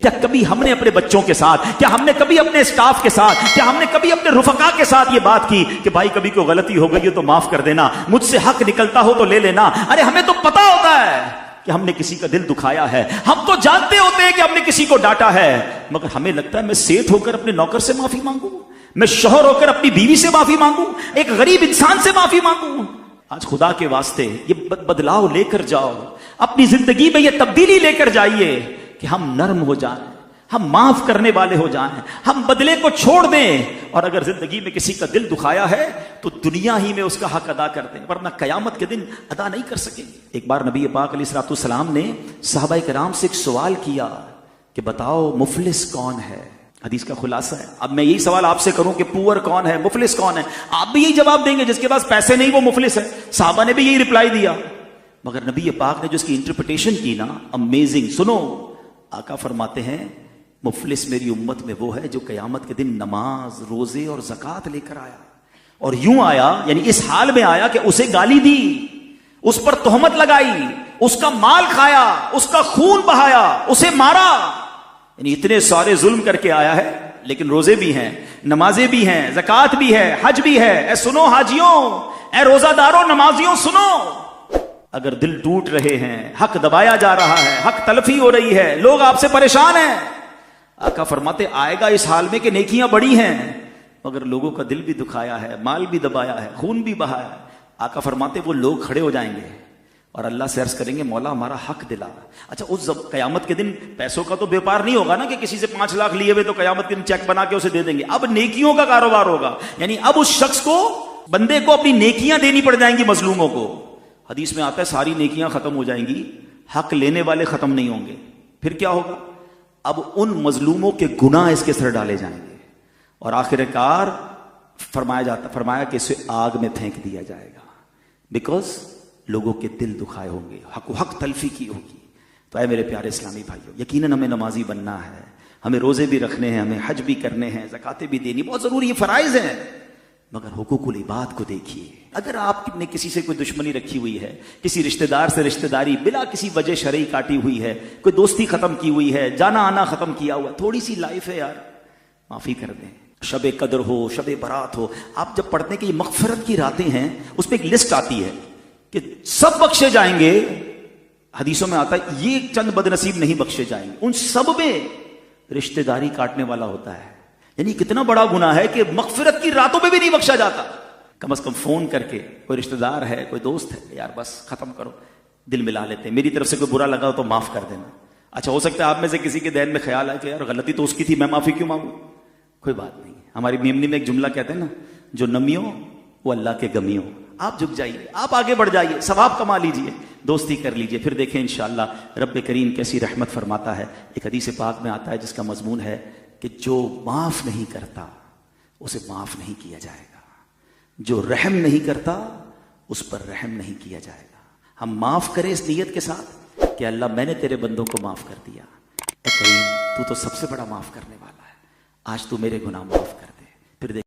کیا کبھی ہم نے اپنے بچوں کے ساتھ، کیا ہم نے کبھی اپنے اسٹاف کے ساتھ، کیا ہم نے کبھی اپنے رفقا کے ساتھ یہ بات کی کہ بھائی کبھی کوئی غلطی ہو گئی ہو تو معاف کر دینا، مجھ سے حق نکلتا ہو تو لے لینا؟ ارے ہمیں تو پتا ہوتا ہے کہ ہم نے کسی کا دل دکھایا ہے، ہم تو جانتے ہوتے ہیں کہ ہم نے کسی کو ڈانٹا ہے، مگر ہمیں لگتا ہے میں سیٹ ہو کر اپنے نوکر سے معافی مانگوں، میں شوہر ہو کر اپنی بیوی سے معافی مانگوں، ایک غریب انسان سے معافی مانگوں۔ آج خدا کے واسطے یہ بدلاؤ لے کر جاؤ، اپنی زندگی میں یہ تبدیلی لے کر جائیے کہ ہم نرم ہو جائیں، ہم معاف کرنے والے ہو جائیں، ہم بدلے کو چھوڑ دیں، اور اگر زندگی میں کسی کا دل دکھایا ہے تو دنیا ہی میں اس کا حق ادا کر دیں، ورنہ قیامت کے دن ادا نہیں کر سکیں گے۔ ایک بار نبی پاک علیہ الصلوۃ والسلام نے صحابہ کرام سے ایک سوال کیا کہ بتاؤ مفلس کون ہے؟ حدیث کا خلاصہ ہے۔ اب میں یہی سوال آپ سے کروں کہ پور کون ہے، مفلس کون ہے؟ آپ بھی یہی جواب دیں گے، جس کے پاس پیسے نہیں وہ مفلس ہے۔ صحابہ نے بھی یہی رپلائی دیا، مگر نبی پاک نے جو اس کی انٹرپریٹیشن کی نا، امیزنگ۔ سنو، آقا فرماتے ہیں مفلس میری امت میں وہ ہے جو قیامت کے دن نماز، روزے اور زکوٰۃ لے کر آیا، اور یوں آیا، یعنی اس حال میں آیا کہ اسے گالی دی، اس پر تہمت لگائی، اس کا مال کھایا، اس کا خون بہایا، اسے مارا، یعنی اتنے سارے ظلم کر کے آیا ہے، لیکن روزے بھی ہیں، نمازیں بھی ہیں، زکوٰۃ بھی ہے، حج بھی ہے۔ اے سنو حاجیوں، اے روزہ داروں، نمازیوں، سنو، اگر دل ٹوٹ رہے ہیں، حق دبایا جا رہا ہے، حق تلفی ہو رہی ہے، لوگ آپ سے پریشان ہیں، آقا فرماتے آئے گا اس حال میں کہ نیکیاں بڑی ہیں مگر لوگوں کا دل بھی دکھایا ہے، مال بھی دبایا ہے، خون بھی بہایا ہے۔ آقا فرماتے وہ لوگ کھڑے ہو جائیں گے اور اللہ سے عرض کریں گے مولا ہمارا حق دلا۔ اچھا، اس قیامت کے دن پیسوں کا تو بیپار نہیں ہوگا نا کہ کسی سے 5 لاکھ لیے ہوئے تو قیامت کے دن چیک بنا کے اسے دے دیں گے، اب نیکیوں کا کاروبار ہوگا، یعنی اب اس شخص کو، بندے کو اپنی نیکیاں دینی پڑ جائیں گی مظلوموں کو۔ حدیث میں آتا ہے ساری نیکیاں ختم ہو جائیں گی، حق لینے والے ختم نہیں ہوں گے، پھر کیا ہوگا؟ اب ان مظلوموں کے گناہ اس کے سر ڈالے جائیں گے، اور آخر کار فرمایا کہ اسے آگ میں پھینک دیا جائے گا، بیکاز لوگوں کے دل دکھائے ہوں گے، حق تلفی کی ہوگی۔ تو اے میرے پیارے اسلامی بھائیوں، یقیناً ہمیں نمازی بننا ہے، ہمیں روزے بھی رکھنے ہیں، ہمیں حج بھی کرنے ہیں، زکاتیں بھی دینی بہت ضروری، یہ فرائض ہیں، مگر حقوق العباد کو دیکھیے۔ اگر آپ نے کسی سے کوئی دشمنی رکھی ہوئی ہے، کسی رشتہ دار سے رشتہ داری بلا کسی وجہ شرعی کاٹی ہوئی ہے، کوئی دوستی ختم کی ہوئی ہے، جانا آنا ختم کیا ہوا، تھوڑی سی لائف ہے یار، معافی کر دیں۔ شب قدر ہو، شب برات ہو، آپ جب پڑھتے ہیں کہ یہ مغفرت کی راتیں ہیں، اس پہ ایک لسٹ آتی ہے کہ سب بخشے جائیں گے، حدیثوں میں آتا ہے یہ چند بدنصیب نہیں بخشے جائیں گے، ان سب میں رشتہ داری کاٹنے والا ہوتا ہے۔ یعنی کتنا بڑا گناہ ہے کہ مغفرت کی راتوں میں بھی نہیں بخشا جاتا۔ کم از کم فون کر کے کوئی رشتہ دار ہے، کوئی دوست ہے، یار بس ختم کرو، دل ملا لیتے ہیں، میری طرف سے کوئی برا لگا ہو تو معاف کر دینا۔ اچھا، ہو سکتا ہے آپ میں سے کسی کے ذہن میں خیال ہے کہ یار غلطی تو اس کی تھی، میں معافی کیوں مانگوں؟ کوئی بات نہیں، ہماری میمنی میں ایک جملہ کہتے ہیں نا، جو نمیوں وہ اللہ کے گمیوں۔ آپ جھک جائیے، آپ آگے بڑھ جائیے، ثواب کما لیجئے، دوستی کر لیجئے، پھر دیکھیں انشاءاللہ رب کریم کیسی رحمت فرماتا ہے۔ ایک حدیث پاک میں آتا ہے جس کا مضمون ہے کہ جو معاف نہیں کرتا اسے معاف نہیں کیا جائے گا، جو رحم نہیں کرتا اس پر رحم نہیں کیا جائے گا۔ ہم معاف کریں اس نیت کے ساتھ کہ اللہ میں نے تیرے بندوں کو معاف کر دیا، اے کریم تو سب سے بڑا معاف کرنے والا ہے، آج تو میرے گناہ معاف کر۔